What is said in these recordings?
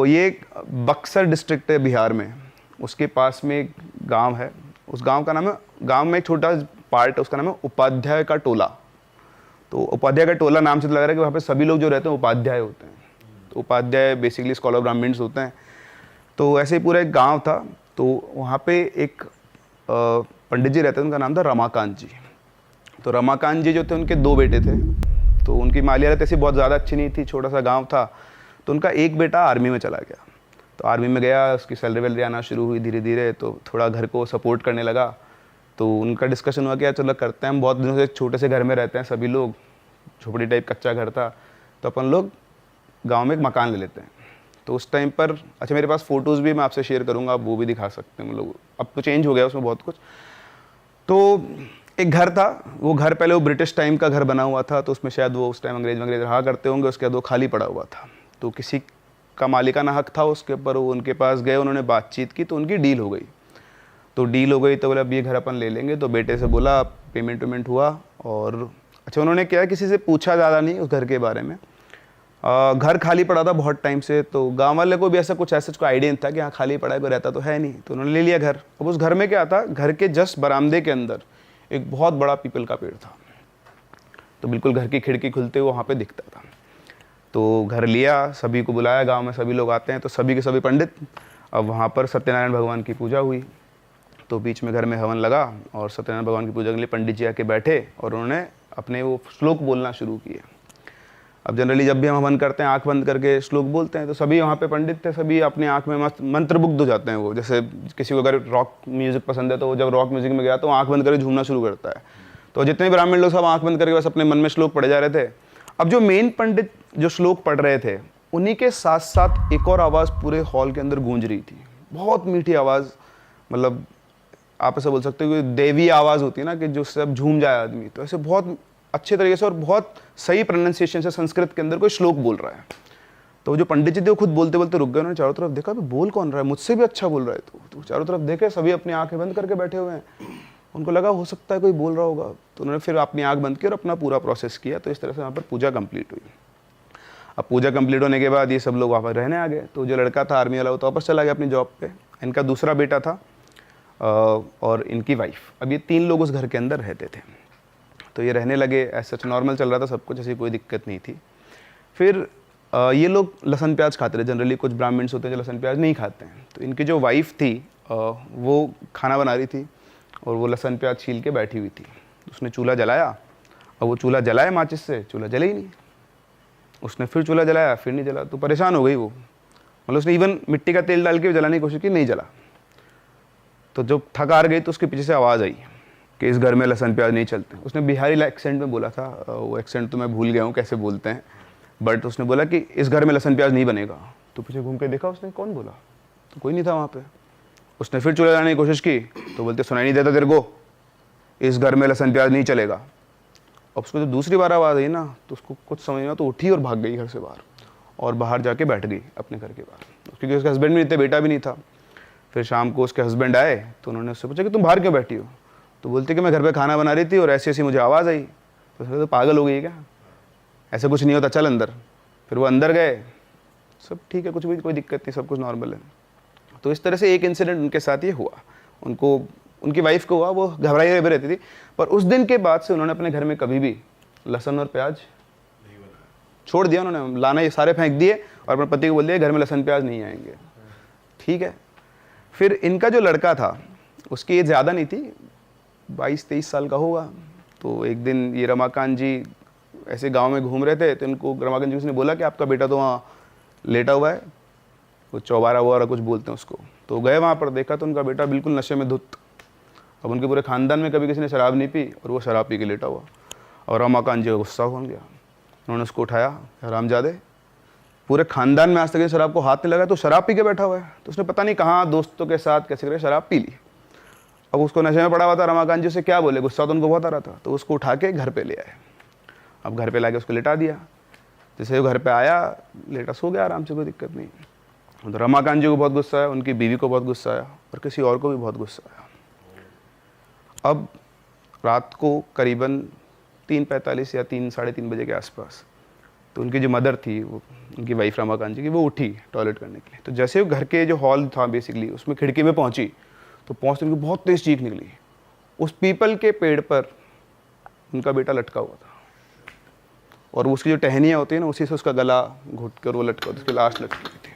ये बक्सर डिस्ट्रिक्ट है बिहार में, उसके पास में एक गांव है, उस गांव का नाम है, गांव में एक छोटा पार्ट है उसका नाम है उपाध्याय का टोला। तो उपाध्याय का टोला नाम से तो लग रहा है कि वहाँ पे सभी लोग जो रहते हैं उपाध्याय होते हैं। तो उपाध्याय बेसिकली स्कॉलर ब्राह्मण्स होते हैं। तो ऐसे ही पूरा एक गांव था। तो वहाँ पे एक पंडित जी रहते थे, उनका नाम था रमाकांत जी। तो रमाकांत जी जो थे उनके 2 बेटे थे। तो उनकी माली हालत ऐसी बहुत ज़्यादा अच्छी नहीं थी, छोटा सा गांव था। तो उनका एक बेटा आर्मी में चला गया। तो आर्मी में गया, उसकी सैलरी वैलरी आना शुरू हुई धीरे धीरे, तो थोड़ा घर को सपोर्ट करने लगा। तो उनका डिस्कशन हुआ कि यार चलो करते हैं, हम बहुत दिनों से छोटे से घर में रहते हैं सभी लोग, झोपड़ी टाइप कच्चा घर था, तो अपन लोग गांव में एक मकान ले लेते हैं। तो उस टाइम पर अच्छा मेरे पास फ़ोटोज़ भी मैं आपसे शेयर करूँगा, आप वो भी दिखा सकते हैं। हम लोग अब तो चेंज हो गया उसमें बहुत कुछ। तो एक घर था, वो घर पहले वो ब्रिटिश टाइम का घर बना हुआ था, तो उसमें शायद वो उस टाइम अंग्रेज रहा करते होंगे, उसके बाद वो खाली पड़ा हुआ था। तो किसी का मालिकाना हक था उसके ऊपर, वो उनके पास गए, उन्होंने बातचीत की, तो उनकी डील हो गई। तो डील हो गई तो बोला अब ये घर अपन ले लेंगे। तो बेटे से बोला, पेमेंट वेमेंट हुआ। और अच्छा उन्होंने क्या किसी से पूछा ज़्यादा नहीं उस घर के बारे में। घर खाली पड़ा था बहुत टाइम से, तो गांव वाले को भी ऐसा कुछ कोई आइडिया नहीं था कि हाँ खाली पड़ा है, कोई रहता तो है नहीं। तो उन्होंने ले लिया घर। अब उस घर में क्या था, घर के जस्ट बरामदे के अंदर एक बहुत बड़ा पीपल का पेड़ था। तो बिल्कुल घर की खिड़की खुलते हुए वहाँ पे दिखता था। तो घर लिया, सभी को बुलाया, गांव में सभी लोग आते हैं, तो सभी के सभी पंडित। अब वहाँ पर सत्यनारायण भगवान की पूजा हुई। तो बीच में घर में हवन लगा और सत्यनारायण भगवान की पूजा के लिए पंडित जी आके बैठे और उन्होंने अपने वो श्लोक बोलना शुरू किए। अब जनरली जब भी हम हवन करते हैं आंख बंद करके श्लोक बोलते हैं, तो सभी वहाँ पे पंडित थे, सभी अपनी आंख में मस्त मंत्रमुग्ध हो जाते हैं। वो जैसे किसी को अगर रॉक म्यूजिक पसंद है तो वो जब रॉक म्यूजिक में गया तो आंख बंद करके झूमना शुरू करता है। तो जितने ब्राह्मण लोग सब आंख बंद करके बस अपने मन में श्लोक पढ़े जा रहे थे। अब जो मेन पंडित जो श्लोक पढ़ रहे थे, उन्हीं के साथ साथ एक और आवाज़ पूरे हॉल के अंदर गूंज रही थी, बहुत मीठी आवाज़। मतलब आप ऐसा बोल सकते हो कि देवी आवाज़ होती है ना, कि जो सब झूम जाए आदमी। तो ऐसे बहुत अच्छे तरीके से और बहुत सही प्रोनाउंसिएशन से संस्कृत के अंदर कोई श्लोक बोल रहा है। तो जो पंडित जी थे वो खुद बोलते बोलते रुक गए। उन्होंने चारों तरफ देखा, बोल कौन रहा है, मुझसे भी अच्छा बोल रहा है। तो चारों तरफ देखे, सभी अपनी आंखें बंद करके बैठे हुए हैं। उनको लगा हो सकता है कोई बोल रहा होगा। तो उन्होंने फिर अपनी आंख बंद की और अपना पूरा प्रोसेस किया। तो इस तरह से वहाँ पर पूजा कंप्लीट हुई। अब पूजा कंप्लीट होने के बाद ये सब लोग वापस रहने आ गए। तो जो लड़का था आर्मी वाला वो तो वापस चला गया अपनी जॉब पे। इनका दूसरा बेटा था और इनकी वाइफ। अब ये 3 लोग उस घर के अंदर रहते थे। तो ये रहने लगे, ऐसा नॉर्मल चल रहा था सब कुछ, ऐसी कोई दिक्कत नहीं थी। फिर ये लोग लहसुन प्याज खाते थे। जनरली कुछ ब्राह्मण्स होते हैं जो लहसुन प्याज नहीं खाते हैं। तो इनकी जो वाइफ थी वो खाना बना रही थी और वो लहसुन प्याज छील के बैठी हुई थी। उसने चूल्हा जलाया और वो चूल्हा जलाया माचिस से, चूल्हा जले ही नहीं। उसने फिर चूल्हा जलाया, फिर नहीं जला। तो परेशान हो गई वो। मतलब उसने इवन मिट्टी का तेल डाल के जलाने की कोशिश की, नहीं जला। तो जब थक हार गई तो उसके पीछे से आवाज़ आई कि इस घर में लहसुन प्याज नहीं चलते। उसने बिहारी एक्सेंट में बोला था, वो एक्सेंट तो मैं भूल गया हूँ कैसे बोलते हैं, बट उसने बोला कि इस घर में लहसुन प्याज नहीं बनेगा। तो पीछे घूम के देखा उसने, कौन बोला, तो कोई नहीं था वहाँ पे। उसने फिर चूल्हा जलाने की कोशिश की तो बोलते सुनाई नहीं देता तेरे को, इस घर में लहसुन प्याज नहीं चलेगा। अब उसको जब दूसरी बार आवाज़ आई ना तो उसको कुछ समझ नहीं आया, तो उठी और भाग गई घर से बाहर और बाहर जाके बैठ गई अपने घर के बाहर, क्योंकि उसके हस्बैंड भी नहीं थे, बेटा भी नहीं था। फिर शाम को उसके हस्बैंड आए तो उन्होंने उससे पूछा कि तुम बाहर क्यों बैठी हो। तो बोलते कि मैं घर पे खाना बना रही थी और ऐसी ऐसी मुझे आवाज़ आई। तो उसने तो पागल हो गई क्या, ऐसा कुछ नहीं होता, चल अंदर। फिर वो अंदर गए, सब ठीक है, कुछ भी कोई दिक्कत नहीं, सब कुछ नॉर्मल है। तो इस तरह से एक इंसिडेंट उनके साथ ये हुआ। उनको, उनकी वाइफ को हुआ, वो घबराई हुई रहती थी। पर उस दिन के बाद से उन्होंने अपने घर में कभी भी लहसुन और प्याज छोड़ दिया। उन्होंने लाना ये सारे फेंक दिए और अपने पति को बोल दिया घर में लहसुन प्याज नहीं आएंगे, ठीक है। फिर इनका जो लड़का था उसकी एज ज़्यादा नहीं थी, 22-23 साल का होगा। तो एक दिन ये रमाकांत जी ऐसे गांव में घूम रहे थे, तो इनको रमाकांत जी ने बोला कि आपका बेटा तो वहाँ लेटा हुआ है, वो चौबारा वगैरह कुछ बोलते हैं उसको। तो गए वहाँ पर, देखा तो उनका बेटा बिल्कुल नशे में धुत। अब उनके पूरे खानदान में कभी किसी ने शराब नहीं पी और वो शराब पी के लेटा हुआ। और रमाकांत जी का गुस्सा हो गया, उन्होंने उसको उठाया, हरामजादे, पूरे खानदान में आज तक शराब को हाथ नहीं लगा, तो शराब पी के बैठा हुआ है। तो उसने पता नहीं कहाँ दोस्तों के साथ कैसे करके शराब पी ली। अब उसको नशे में पड़ा हुआ था, रमाकांत जी से क्या बोले, गुस्सा तो उनको बहुत आ रहा था। तो उसको उठा के घर पे ले आए। अब घर पे लाके उसको लिटा दिया। जैसे वो घर पे आया, लेटा सो गया आराम से, कोई दिक्कत नहीं। तो रमाकांत जी को बहुत गुस्सा आया, उनकी बीवी को बहुत गुस्सा आया और किसी और को भी बहुत गुस्सा आया। अब रात को करीबन 3:45 या 3 साढ़े 3 बजे के आसपास तो उनकी जो मदर थी, वो उनकी वाइफ रमाकांत जी की, वो उठी टॉयलेट करने के लिए। तो जैसे वो घर के जो हॉल था बेसिकली, उसमें खिड़की में पहुंची, तो पहुंचते उनकी बहुत तेज चीख निकली। उस पीपल के पेड़ पर उनका बेटा लटका हुआ था, और उसकी जो टहनियाँ होती है ना, उसी से उसका गला घुट कर वो लटका, उसकी लाश लटकी हुई थी।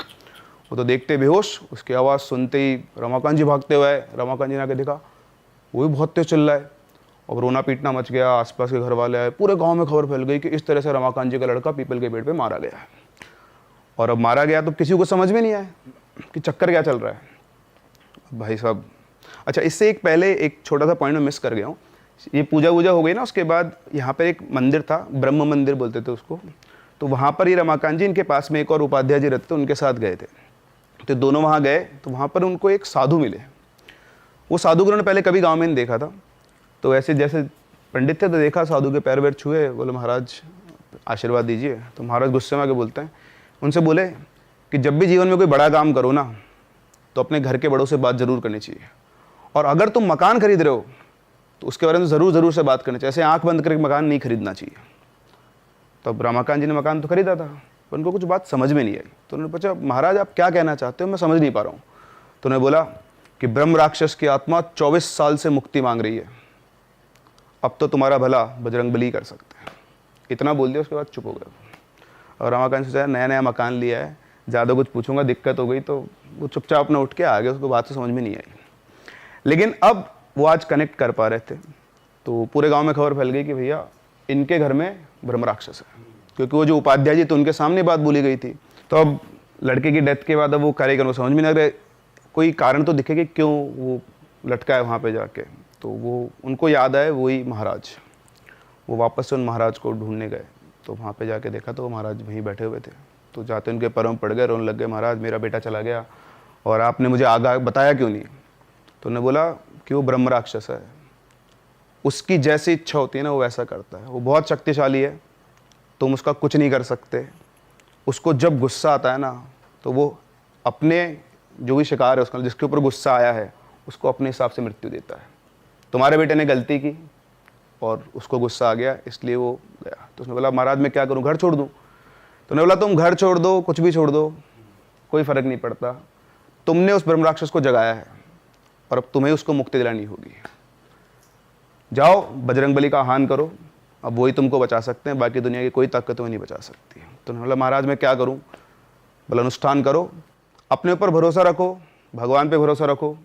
वो तो देखते बेहोश, उसकी आवाज़ सुनते ही रमाकांत जी भागते हुए आए। रमाकांत जी ने आके देखा, वो भी बहुत तेज चिल्ला रहा है, और रोना पीटना मच गया। आसपास के घर वाले आए, पूरे गांव में खबर फैल गई कि इस तरह से रमाकांत जी का लड़का पीपल के पेड़ पे मारा गया है। और अब मारा गया तो किसी को समझ में नहीं आया कि चक्कर क्या चल रहा है भाई साहब। अच्छा, इससे एक पहले एक छोटा सा पॉइंट में मिस कर गया हूँ। ये पूजा वूजा हो गई ना, उसके बाद यहाँ पर एक मंदिर था, ब्रह्म मंदिर बोलते थे उसको। तो वहाँ पर ये रमाकांत जी, इनके पास में एक और उपाध्याय जी रहते थे, उनके साथ गए थे। तो दोनों वहाँ गए, तो वहाँ पर उनको एक साधु मिले। वो साधु को उन्होंने पहले कभी गाँव में नहीं देखा था। तो ऐसे जैसे पंडित थे, तो देखा, साधु के पैर वैर छुए, बोले महाराज आशीर्वाद दीजिए। तो महाराज गुस्से में आके बोलते हैं, उनसे बोले कि जब भी जीवन में कोई बड़ा काम करो ना, तो अपने घर के बड़ों से बात ज़रूर करनी चाहिए, और अगर तुम मकान खरीद रहे हो तो उसके बारे में ज़रूर से बात करनी चाहिए। ऐसे आंख बंद करके मकान नहीं खरीदना चाहिए। तो अब रमाकांत जी ने मकान तो खरीदा था, पर उनको कुछ बात समझ में नहीं आई। तो उन्होंने पूछा, महाराज आप क्या कहना चाहते हो, मैं समझ नहीं पा रहा हूँ। तो उन्होंने बोला कि ब्रह्म राक्षस की आत्मा 24 साल से मुक्ति मांग रही है, अब तो तुम्हारा भला बजरंगबली कर सकते हैं। इतना बोल दिया, उसके बाद चुप हो गया। और रमाकांत सोचा नया नया मकान लिया है, ज़्यादा कुछ पूछूंगा दिक्कत हो गई, तो वो चुपचाप अपना उठ के आ गया। उसको बात तो समझ में नहीं आई। लेकिन अब वो आज कनेक्ट कर पा रहे थे, तो पूरे गांव में खबर फैल गई कि भैया इनके घर में ब्रह्म राक्षस है, क्योंकि वो जो उपाध्याय जी, तो उनके सामने बात बोली गई थी। तो अब लड़के की डेथ के बाद अब वो कार्यक्रम समझ में नहीं आ रहा, कोई कारण तो दिखे कि क्यों वो लटका है वहाँ पे जाके। तो वो उनको याद आए वही महाराज, वो वापस से उन महाराज को ढूंढने गए। तो वहाँ पे जाके देखा तो वो महाराज वहीं बैठे हुए थे। तो जाते उनके पैरों में पड़ गए, रोने लग गए, महाराज मेरा बेटा चला गया और आपने मुझे आगाह बताया क्यों नहीं। तो उन्होंने बोला कि वो ब्रह्म राक्षस है, उसकी जैसी इच्छा होती है ना वो वैसा करता है, वो बहुत शक्तिशाली है, तुम उसका कुछ नहीं कर सकते। उसको जब गुस्सा आता है ना, तो वो अपने जो भी शिकार है उसका, जिसके ऊपर गुस्सा आया है, उसको अपने हिसाब से मृत्यु देता है। तुम्हारे बेटे ने गलती की और उसको गुस्सा आ गया, इसलिए वो गया। तो उसने बोला महाराज मैं क्या करूं, घर छोड़ दूं। तो उन्होंने बोला तुम घर छोड़ दो, कुछ भी छोड़ दो, कोई फर्क नहीं पड़ता, तुमने उस ब्रह्म राक्षस को जगाया है और अब तुम्हें उसको मुक्ति दिलानी होगी। जाओ बजरंगबली का आह्वान करो, अब वही तुमको बचा सकते हैं, बाकी दुनिया की कोई ताकत तुम्हें नहीं बचा सकती। तो उन्होंने बोला महाराज मैं क्या करूं। बोला अनुष्ठान करो, अपने ऊपर भरोसा रखो, भगवान पे भरोसा रखो,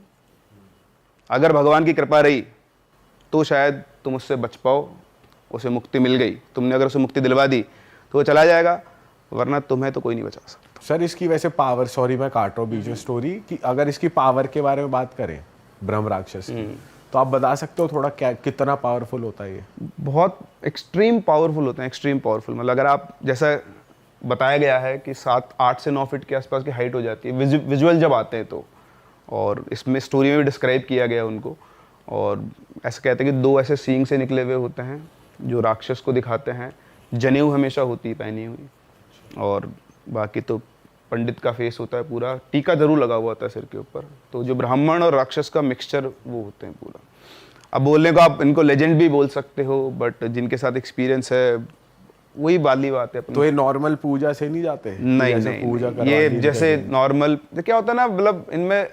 अगर भगवान की कृपा रही तो शायद तुम उससे बच पाओ, उसे मुक्ति मिल गई, तुमने अगर उसे मुक्ति दिलवा दी तो वो चला जाएगा, वरना तुम्हें तो कोई नहीं बचा सकता। सर इसकी वैसे पावर, सॉरी मैं काट रहा हूँ बीच में स्टोरी, कि अगर इसकी पावर के बारे में बात करें ब्रह्म राक्षस की, तो आप बता सकते हो थोड़ा क्या, कितना पावरफुल होता है ये? बहुत एक्सट्रीम पावरफुल होते हैं, एक्सट्रीम पावरफुल। मतलब अगर आप, जैसा बताया गया है कि 8 से 9 फीट के आसपास की हाइट हो जाती है विजुअल जब आते हैं तो, और इसमें स्टोरी में भी डिस्क्राइब किया गया उनको। और ऐसे कहते हैं कि 2 ऐसे सींग से निकले हुए होते हैं जो राक्षस को दिखाते हैं, जनेऊ हमेशा होती है पहनी हुई, और बाकी तो पंडित का फेस होता है पूरा, टीका जरूर लगा हुआ होता है सिर के ऊपर। तो जो ब्राह्मण और राक्षस का मिक्सचर वो होते हैं पूरा। अब बोलने को आप इनको लेजेंड भी बोल सकते हो, बट जिनके साथ एक्सपीरियंस है वही बाली बात है। तो ये नॉर्मल पूजा से नहीं जाते? नहीं, पूजा ये जैसे नॉर्मल क्या होता है ना, मतलब इनमें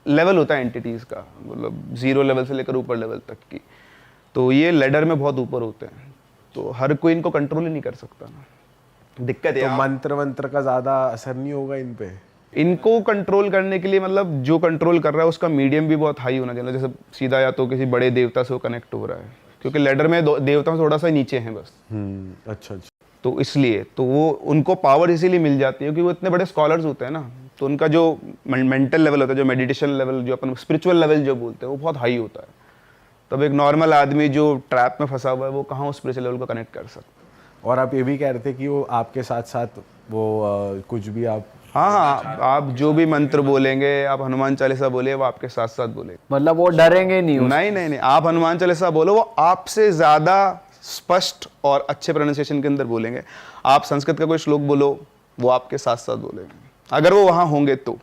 लेवल होता है एंटिटीज का, मतलब 0 लेवल से लेकर ऊपर लेवल तक की। तो ये लेडर में बहुत ऊपर होते हैं, तो हर कोई इनको कंट्रोल ही नहीं कर सकता ना, दिक्कत है। तो मंत्र का ज्यादा असर नहीं होगा इन पे? इनको कंट्रोल करने के लिए, मतलब जो कंट्रोल कर रहा है उसका मीडियम भी बहुत हाई होना चाहिए, जैसे सीधा या तो किसी बड़े देवता से वो कनेक्ट हो रहा है, क्योंकि लेडर में देवता थोड़ा सा नीचे हैं बस। अच्छा। तो इसलिए तो वो उनको पावर इसीलिए मिल जाती है क्योंकि वो इतने बड़े स्कॉलर्स होते हैं ना, तो उनका जो मेंटल लेवल होता है, जो मेडिटेशन लेवल, जो अपन स्पिरिचुअल लेवल जो बोलते हैं, वो बहुत हाई होता है। तब एक नॉर्मल आदमी जो ट्रैप में फंसा हुआ है वो कहाँ उस स्पिरिचुअल लेवल को कनेक्ट कर सकता है। और आप ये भी कह रहे थे कि वो आपके साथ साथ वो कुछ भी आप, हाँ, आप जो भी मंत्र बोलेंगे, आप हनुमान चालीसा बोले, वो आपके साथ साथ बोलेंगे। मतलब वो डरेंगे नहीं? नहीं, आप हनुमान चालीसा बोलो, वो आपसे ज्यादा स्पष्ट और अच्छे प्रोनाउंसिएशन के अंदर बोलेंगे। आप संस्कृत का कोई श्लोक बोलो, वो आपके साथ साथ बोलेंगे, अगर वो वहां होंगे तो।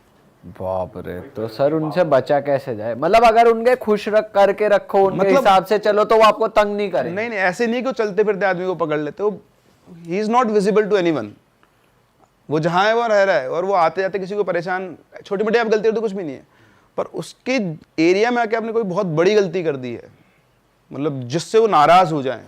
बाप रे, तो सर उनसे बचा कैसे जाए? मतलब अगर उनके खुश रखो, उनके हिसाब से चलो, तो वो आपको तंग नहीं करे? नहीं, ऐसे नहीं कि वो चलते फिरते आदमी को पकड़ लेते, वो ही is not visible to anyone. वो जहाँ है वो रह रहा है, और वो आते जाते किसी को परेशान, छोटी मोटी आप गलती कर तो कुछ भी नहीं है, पर उसके एरिया में आके आपने कोई बहुत बड़ी गलती कर दी है, मतलब जिससे वो नाराज हो जाए,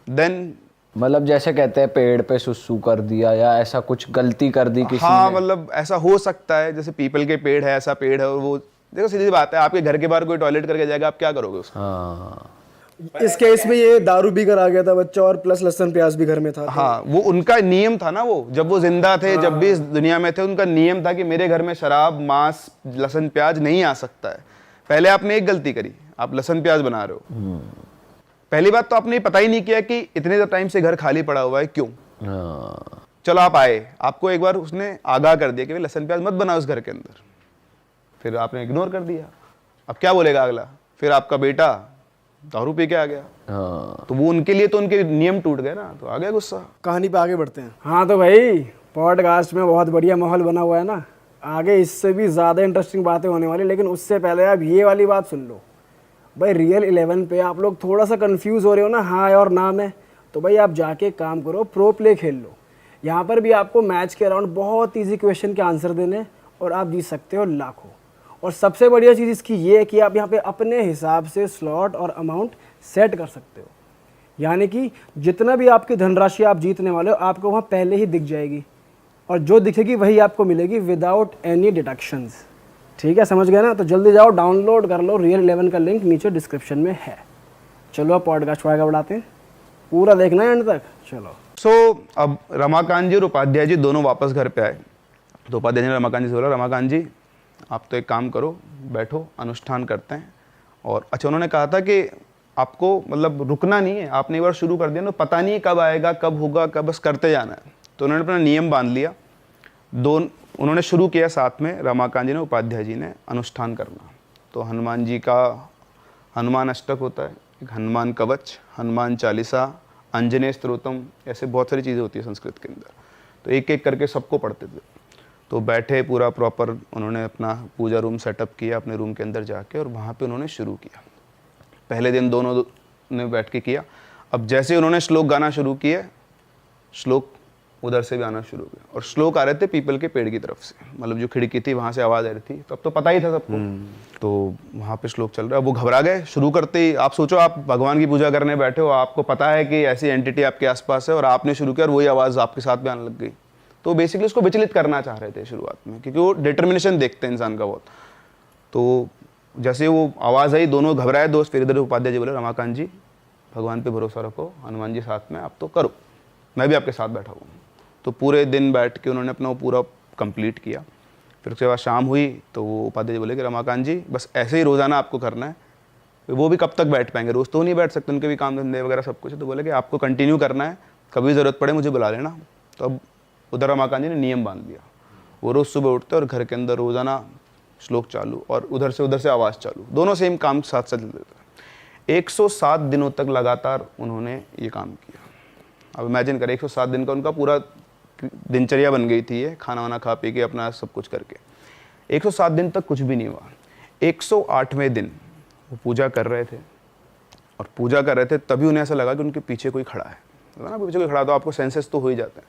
देन मतलब जैसे कहते हैं पेड़ पे सुसु कर दिया या ऐसा कुछ गलती कर दी किसी हाँ, ने। मतलब ऐसा हो सकता है, जैसे पीपल के पेड़ है, ऐसा पेड़ है, और वो देखो सीधी सी बात है, आपके घर के बाहर कोई टॉयलेट करके जाएगा, आप क्या करोगे उसका? हाँ इस केस में ये दारू पी कर आ गया था बच्चा, और प्लस लहसुन प्याज भी घर में था। हाँ, वो उनका नियम था ना, वो जब वो जिंदा थे, जब भी इस दुनिया में थे, उनका नियम था कि मेरे घर में शराब, मांस, लहसुन प्याज नहीं आ सकता है। पहले आपने एक गलती करी, आप लहसुन प्याज बना रहे हो। पहली बात तो आपने पता ही नहीं किया कि इतने टाइम से घर खाली पड़ा हुआ है, क्यों? हाँ चलो आप आए, आपको एक बार उसने आगाह कर दिया कि भाई लहसुन प्याज मत बनाओ उस घर के अंदर, फिर आपने इग्नोर कर दिया। अब क्या बोलेगा अगला? फिर आपका बेटा दारू पी के आ गया, हाँ तो वो उनके लिए तो उनके नियम टूट गए ना, तो आ गया गुस्सा। कहानी पे आगे बढ़ते हैं। हाँ तो भाई पॉडकास्ट में बहुत बढ़िया माहौल बना हुआ है ना, आगे इससे भी ज़्यादा इंटरेस्टिंग बातें होने वाली, लेकिन उससे पहले आप ये वाली बात सुन लो भाई। रियल 11 पे आप लोग थोड़ा सा कंफ्यूज हो रहे हो ना हाँ और ना में, तो भाई आप जाके एक काम करो, प्रो प्ले खेल लो। यहाँ पर भी आपको मैच के अराउंड बहुत ईजी क्वेश्चन के आंसर देने, और आप जीत सकते हो लाखों। और सबसे बढ़िया चीज़ इसकी ये है कि आप यहाँ पे अपने हिसाब से स्लॉट और अमाउंट सेट कर सकते हो, यानी कि जितना भी आपकी धनराशि आप जीतने वाले हो आपको वहाँ पहले ही दिख जाएगी, और जो दिखेगी वही आपको मिलेगी विदाउट एनी डिडक्शंस। ठीक है, समझ गए ना? तो जल्दी जाओ डाउनलोड कर लो, रियल 11 का लिंक नीचे डिस्क्रिप्शन में है। चलो अब पॉडकास्ट को आगे बढ़ाते हैं, पूरा देखना है एंड तक। चलो अब रमाकांत जी और उपाध्याय जी दोनों वापस घर पे आए, तो उपाध्याय जी ने रमाकांत जी से बोला, रमाकांत जी आप तो एक काम करो, बैठो, अनुष्ठान करते हैं। और अच्छा, उन्होंने कहा था कि आपको मतलब रुकना नहीं है, आपने एक बार शुरू कर दिया ना, पता नहीं कब आएगा, कब होगा, कब, बस करते जाना है। तो उन्होंने अपना नियम बांध लिया, उन्होंने शुरू किया साथ में, रमाकांत जी ने, उपाध्याय जी ने अनुष्ठान करना। तो हनुमान जी का हनुमान अष्टक होता है, एक हनुमान कवच, हनुमान चालीसा, अंजनेय स्तोत्रम, ऐसे बहुत सारी चीज़ें होती है संस्कृत के अंदर। तो एक एक करके सबको पढ़ते थे। तो बैठे पूरा प्रॉपर, उन्होंने अपना पूजा रूम सेटअप किया अपने रूम के अंदर जाके, और वहाँ पे उन्होंने शुरू किया। पहले दिन दोनों ने बैठ के किया। अब जैसे उन्होंने श्लोक गाना शुरू किया, श्लोक उधर से भी आना शुरू हो गया, और श्लोक आ रहे थे पीपल के पेड़ की तरफ से, मतलब जो खिड़की थी वहाँ से आवाज़ आ रही थी। तो अब तो पता ही था सबको, तो वहाँ पे श्लोक चल रहा है। वो घबरा गए शुरू करते ही। आप सोचो, आप भगवान की पूजा करने बैठे हो, आपको पता है कि ऐसी एंटिटी आपके आसपास है, और आपने शुरू किया और वही आवाज़ आपके साथ भी आने लग गई। तो बेसिकली उसको विचलित करना चाह रहे थे शुरुआत में, क्योंकि वो डिटर्मिनेशन देखते हैं इंसान का बहुत। तो जैसे वो आवाज़ आई, दोनों घबराए दोस्त। फिर इधर उपाध्याय जी बोले, रमाकांत जी भगवान पे भरोसा रखो, हनुमान जी साथ में, आप तो करो, मैं भी आपके साथ बैठा हूँ। तो पूरे दिन बैठ के उन्होंने अपना वो पूरा कंप्लीट किया। फिर उसके बाद शाम हुई, तो वो उपाध्याय जी बोले कि रमाकांत जी बस ऐसे ही रोज़ाना आपको करना है। वो भी कब तक बैठ पाएंगे, रोज़ तो नहीं बैठ सकते, उनके भी काम धंधे वगैरह सब कुछ है। तो बोले कि आपको कंटिन्यू करना है, कभी ज़रूरत पड़े मुझे बुला लेना। तो अब उधर रमाकांत जी ने नियम बांध दिया, वो रोज़ सुबह उठते और घर के अंदर रोज़ाना श्लोक चालू, और उधर से आवाज़ चालू, दोनों सेम काम साथ साथ चलते थे। 107 दिनों तक लगातार उन्होंने ये काम किया। अब इमेजिन करें, 107 दिन का उनका पूरा दिनचर्या बन गई थी, ये खाना वाना खा पी के अपना सब कुछ करके। 107 दिन तक कुछ भी नहीं हुआ। 108वें दिन वो पूजा कर रहे थे, और पूजा कर रहे थे तभी उन्हें ऐसा लगा कि उनके पीछे कोई खड़ा है ना। पीछे कोई खड़ा तो आपको सेंसेस तो हो ही जाते हैं।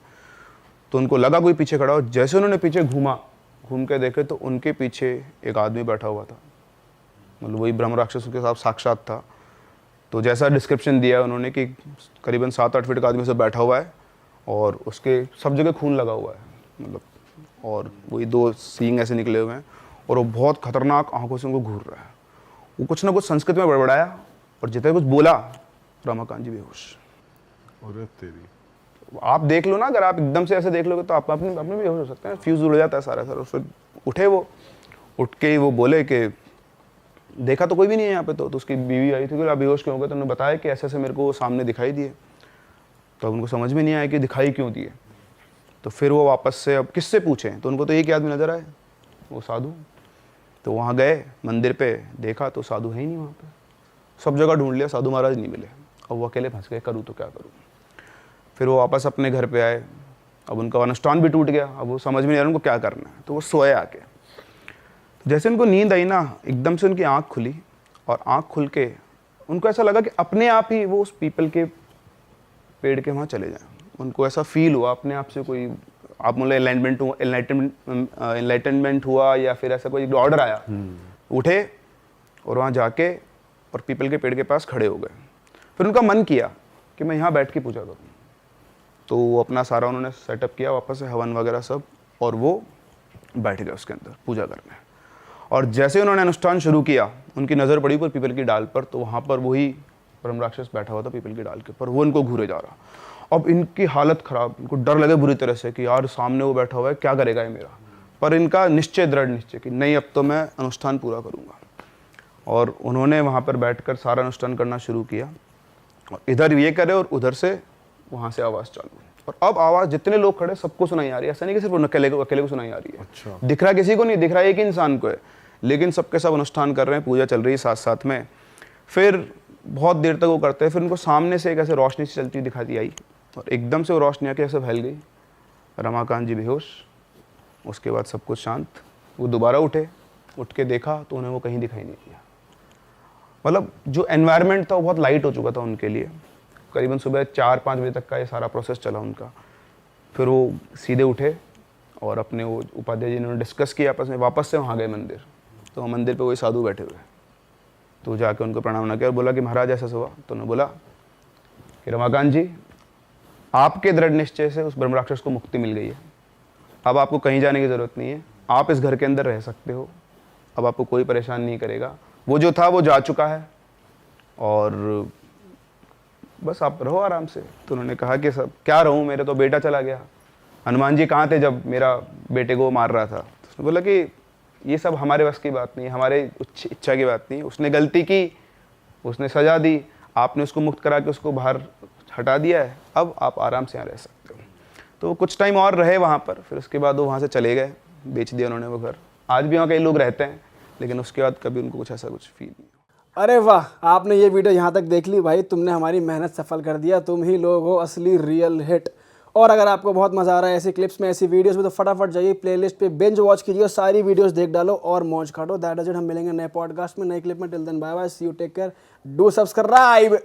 तो उनको लगा कोई पीछे खड़ा हो। जैसे उन्होंने पीछे घूम के देखे, तो उनके पीछे एक आदमी बैठा हुआ था, मतलब वही ब्रह्म राक्षस के साथ साक्षात था। तो जैसा डिस्क्रिप्शन दिया उन्होंने कि करीबन 7-8 फीट का आदमी से बैठा हुआ है, और उसके सब जगह खून लगा हुआ है, मतलब, और वही 2 सींग ऐसे निकले हुए हैं, और वो बहुत खतरनाक आंखों से उनको घूर रहा है। वो कुछ ना कुछ संस्कृत में बड़बड़ाया, और जितना कुछ बोला, रमाकांत जी बेहोश। अरे तेरी, आप देख लो ना, अगर आप एकदम से ऐसे देख लोगे तो आप अपने भी बेहोश हो सकते हैं, फ्यूज उड़ जाता है सारा। उससे उठे, वो उठ के वो बोले कि देखा तो कोई भी नहीं है यहाँ पे। तो उसकी बीवी आई थी कि आप बेहोश क्यों हो गए? तो उन्होंने बताया कि ऐसे ऐसे मेरे को सामने दिखाई दिए। तो उनको समझ में नहीं आया कि दिखाई क्यों दिए। तो फिर वो वापस से अब किससे पूछें, तो उनको तो एक ही आदमी नजर आए, वो साधु। तो वहाँ गए मंदिर पे, देखा तो साधु है ही नहीं वहाँ पे। सब जगह ढूंढ लिया, साधु महाराज नहीं मिले। अब वो अकेले फंस गए, करूँ तो क्या करूँ। फिर वो वापस अपने घर पे आए। अब उनका अनुष्ठान भी टूट गया, अब वो समझ में नहीं आ रहा उनको क्या करना है। तो वो सोए आके। तो जैसे उनको नींद आई ना, एकदम से उनकी आँख खुली, और आँख खुल के उनको ऐसा लगा कि अपने आप ही वो उस पीपल के पेड़ के वहाँ चले जाएं। उनको ऐसा फील हुआ अपने आप से, कोई आप बोले एनलाइटनमेंट हुआ या फिर ऐसा कोई ऑर्डर आया, उठे और वहाँ जाके और पीपल के पेड़ के पास खड़े हो गए। फिर उनका मन किया कि मैं यहाँ बैठ के पूजा करूँ, तो वो अपना सारा उन्होंने सेटअप किया वापस से, हवन वगैरह सब, और वो बैठ गए उसके अंदर पूजा करने। और जैसे उन्होंने अनुष्ठान शुरू किया, उनकी नज़र पड़ी पर पीपल की डाल पर, तो वहाँ पर वही ब्रह्म राक्षस बैठा हुआ था पीपल की डाल के ऊपर, वो इनको घूरे जा रहा। अब इनकी हालत ख़राब, इनको डर लगे बुरी तरह से कि यार सामने वो बैठा हुआ है, क्या करेगा ये मेरा। पर इनका निश्चय, दृढ़ निश्चय कि नहीं, अब तो मैं अनुष्ठान पूरा करूँगा। और उन्होंने वहाँ पर बैठकर सारा अनुष्ठान करना शुरू किया, और इधर ये करे और उधर से वहाँ से आवाज़ चालू। और अब आवाज़ जितने लोग खड़े सबको सुनाई आ रही है, ऐसा नहीं कि सिर्फ अकेले को सुनाई आ रही है। अच्छा। दिख रहा किसी को नहीं, दिख रहा एक ही इंसान को है, लेकिन सबके सब अनुष्ठान कर रहे हैं, पूजा चल रही है साथ साथ में। फिर बहुत देर तक वो करते हैं, फिर उनको सामने से एक ऐसे रोशनी से चलती दिखाती आई, और एकदम से वो रोशनी आके ऐसे फैल गई। रमाकांत जी बेहोश, उसके बाद सब कुछ शांत। वो दोबारा उठे, उठ के देखा तो उन्हें वो कहीं दिखाई नहीं दिया। मतलब जो एनवायरनमेंट था वो बहुत लाइट हो चुका था उनके लिए। करीबन सुबह 4-5 बजे तक का ये सारा प्रोसेस चला उनका। फिर वो सीधे उठे और अपने वो उपाध्याय जी ने डिस्कस किया आपस में, वापस से वहाँ गए मंदिर। तो मंदिर पे वही साधु बैठे हुए, तो जाके उनको प्रणाम ना किया और बोला कि महाराज ऐसा हुआ। तो उन्होंने बोला कि रमाकांत जी, आपके दृढ़ निश्चय से उस ब्रह्म राक्षस को मुक्ति मिल गई है, अब आपको कहीं जाने की ज़रूरत नहीं है, आप इस घर के अंदर रह सकते हो, अब आपको कोई परेशान नहीं करेगा। वो जो था वो जा चुका है और बस आप रहो आराम से। तो उन्होंने कहा कि सब क्या रहूँ, मेरे तो बेटा चला गया, हनुमान जी कहाँ थे जब मेरा बेटे को मार रहा था। तो उसने बोला कि ये सब हमारे बस की बात नहीं है, हमारे इच्छा की बात नहीं है। उसने गलती की, उसने सजा दी, आपने उसको मुक्त करा के उसको बाहर हटा दिया है, अब आप आराम से यहाँ रह सकते हो। तो वो कुछ टाइम और रहे वहाँ पर, फिर उसके बाद वो वहाँ से चले गए, बेच दिया उन्होंने वो घर। आज भी वहाँ कई लोग रहते हैं, लेकिन उसके बाद कभी उनको कुछ ऐसा कुछ फील नहीं। अरे वाह, आपने ये वीडियो यहाँ तक देख ली भाई, तुमने हमारी मेहनत सफल कर दिया। तुम ही लोग हो असली रियल हिट। और अगर आपको बहुत मज़ा आ रहा है ऐसी क्लिप्स में, ऐसी वीडियोस में, तो फटाफट जाइए प्लेलिस्ट पे, बिंज वॉच कीजिए, सारी वीडियोस देख डालो और मौज काटो। That is it. हम मिलेंगे नए पॉडकास्ट में, नए क्लिप में। Till then bye bye, see you, take care, do subscribe.